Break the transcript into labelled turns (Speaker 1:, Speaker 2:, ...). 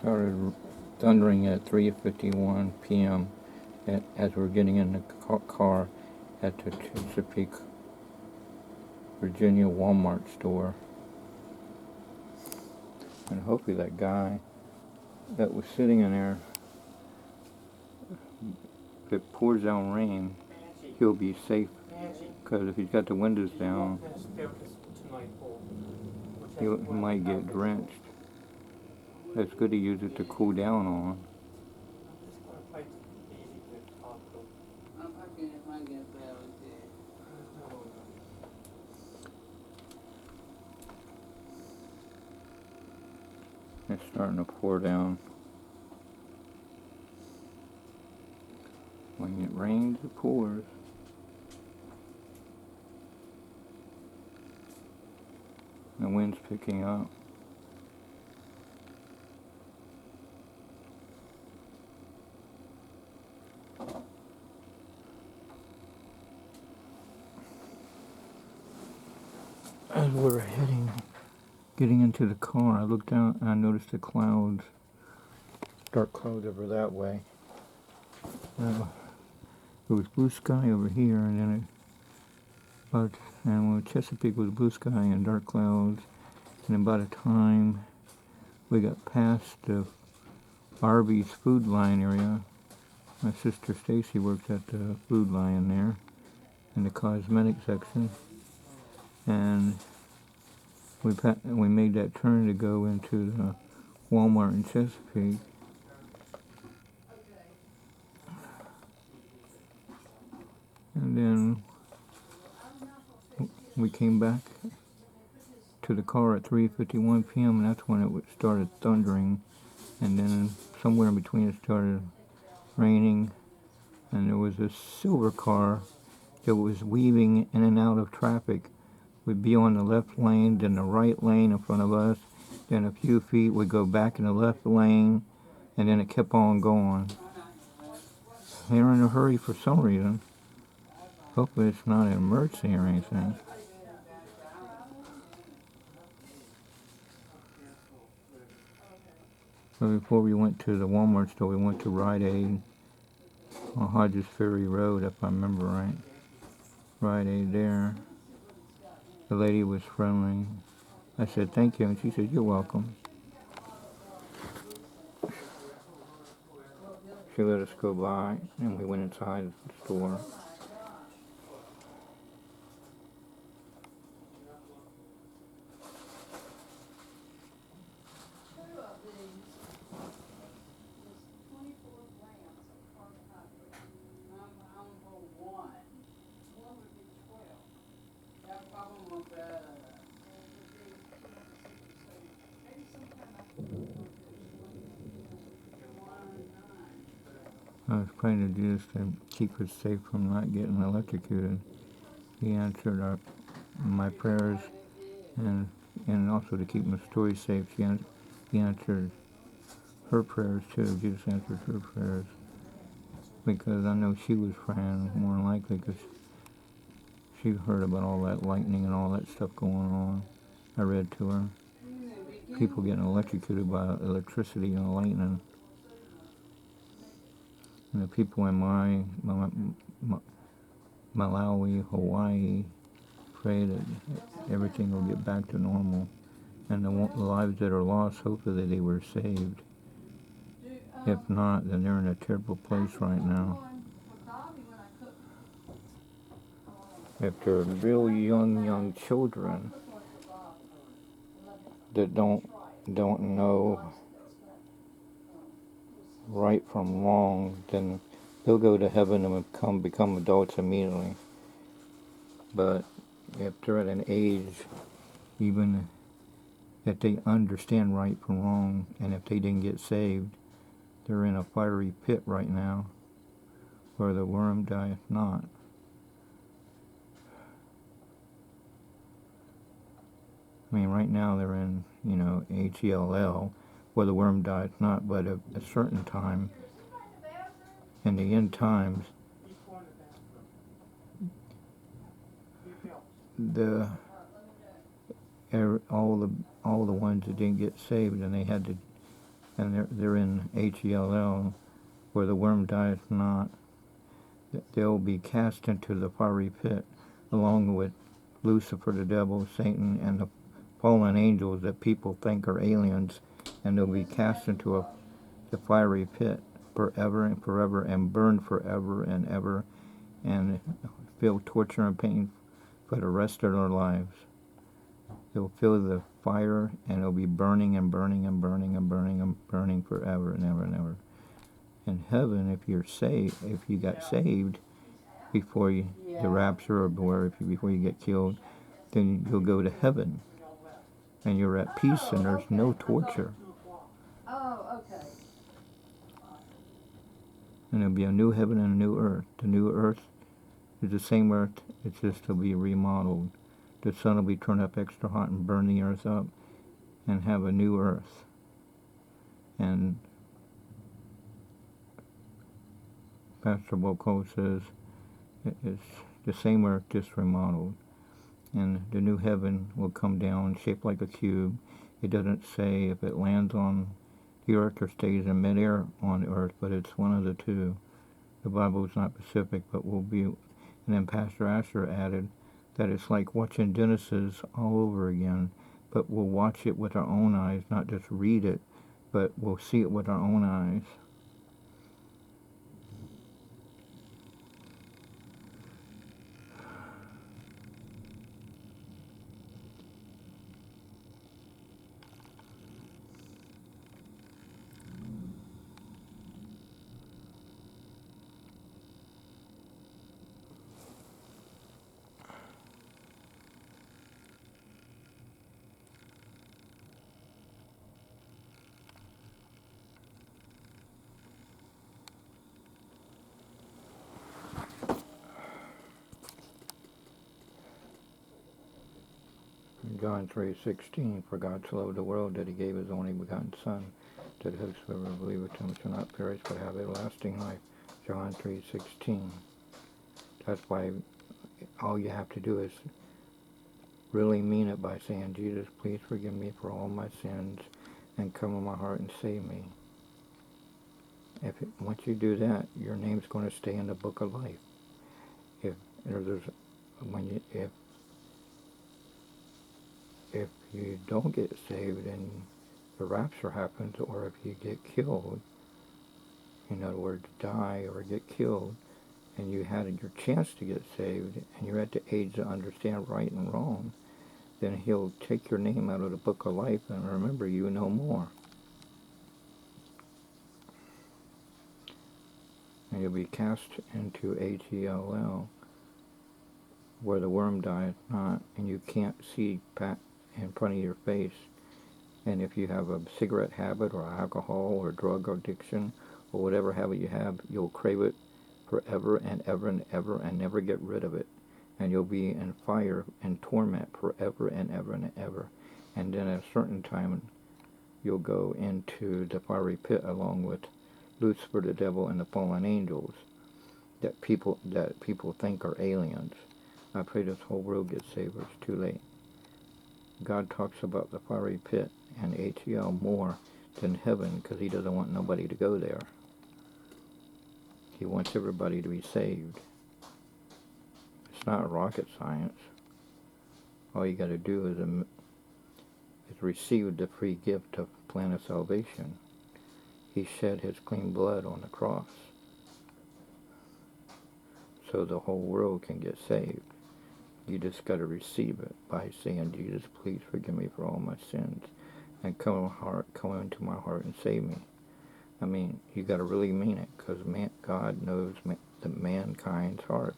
Speaker 1: started thundering at 3:51 p.m. As we're getting in the car at the Chesapeake, Virginia Walmart store. And hopefully that guy that was sitting in there, if it pours down rain, he'll be safe. Because if he's got the windows down, he might get drenched. It's good to use it to cool down on. It's starting to pour down. When it rains, it pours. The wind's picking up. As we're getting into the car, I looked out and I noticed the clouds, dark clouds over that way. It was blue sky over here, and then Chesapeake was blue sky and dark clouds. And by the time we got past the Arby's Food Line area, my sister Stacy works at the Food Line there in the cosmetic section, and we made that turn to go into the Walmart in Chesapeake. And then we came back to the car at 3:51 p.m. and that's when it started thundering. And then somewhere in between it started raining, and there was a silver car that was weaving in and out of traffic. We'd be on the left lane, then the right lane in front of us, then a few feet would go back in the left lane, and then it kept on going. They were in a hurry for some reason. Hopefully it's not an emergency or anything. But before we went to the Walmart store, we went to Rite Aid on Hodges Ferry Road, if I remember right. Rite Aid there. The lady was friendly. I said, thank you, and she said, you're welcome. She let us go by, and we went inside the store. I was praying to Jesus to keep us safe from not getting electrocuted. He answered my prayers, and also to keep my story safe. He answered her prayers too. Jesus answered her prayers, because I know she was praying more than likely, because she heard about all that lightning and all that stuff going on. I read to her. People getting electrocuted by electricity and lightning. And the people in Malawi, Hawaii, pray that everything will get back to normal. And the lives that are lost, hopefully they were saved. If not, then they're in a terrible place right now. If they're real young children that don't know right from wrong, then they'll go to heaven and become adults immediately. But if they're at an age, even if they understand right from wrong, and if they didn't get saved, they're in a fiery pit right now, where the worm dieth not. I mean, right now they're in, H-E-L-L, where the worm dieth not, but at a certain time, in the end times, all the ones that didn't get saved, and they had to and they're in Hell, where the worm dieth not. They'll be cast into the fiery pit, along with Lucifer, the devil, Satan, and the fallen angels that people think are aliens, and they'll be cast into the fiery pit forever and forever, and burned forever and ever, and feel torture and pain for the rest of their lives. They'll feel the fire, and it'll be burning and burning and burning and burning and burning forever and ever and ever. In heaven, if you got saved before the rapture, or before you get killed, then you'll go to heaven, and you're at peace, and there's no torture.
Speaker 2: Oh, okay.
Speaker 1: And there'll be a new heaven and a new earth. The new earth is the same earth, it's just to be remodeled. The sun will be turned up extra hot and burn the earth up, and have a new earth. And Pastor Boko says it's the same earth, just remodeled. And the new heaven will come down shaped like a cube. It doesn't say if it lands on the earth or stays in midair on the earth, but it's one of the two. The Bible is not specific, but will be. And then Pastor Asher added that it's like watching Genesis all over again, but we'll watch it with our own eyes, not just read it, but we'll see it with our own eyes. John 3:16, for God so loved the world that he gave his only begotten Son, that whosoever believeth him shall not perish but have everlasting life. John 3:16. That's why all you have to do is really mean it by saying, Jesus, please forgive me for all my sins and come in my heart and save me. Once you do that, your name's going to stay in the book of life. If you don't get saved and the rapture happens, or if you get killed, in other words, die or get killed, and you had your chance to get saved, and you're at the age to understand right and wrong, then he'll take your name out of the book of life and remember you no more. And you'll be cast into Hell, where the worm dieth not, and you can't see in front of your face. And if you have a cigarette habit or alcohol or drug addiction or whatever habit you have, you'll crave it forever and ever and ever and never get rid of it. And you'll be in fire and torment forever and ever and ever. And then at a certain time, you'll go into the fiery pit along with Lucifer, the devil, and the fallen angels that people think are aliens. I pray this whole world gets saved, but it's too late. God talks about the fiery pit and Hell more than heaven because he doesn't want nobody to go there. He wants everybody to be saved. It's not rocket science. All you got to do is receive the free gift of plan of salvation. He shed his clean blood on the cross so the whole world can get saved. You just got to receive it by saying, Jesus, please forgive me for all my sins and come into my heart and save me. I mean, you got to really mean it, because God knows the mankind's heart.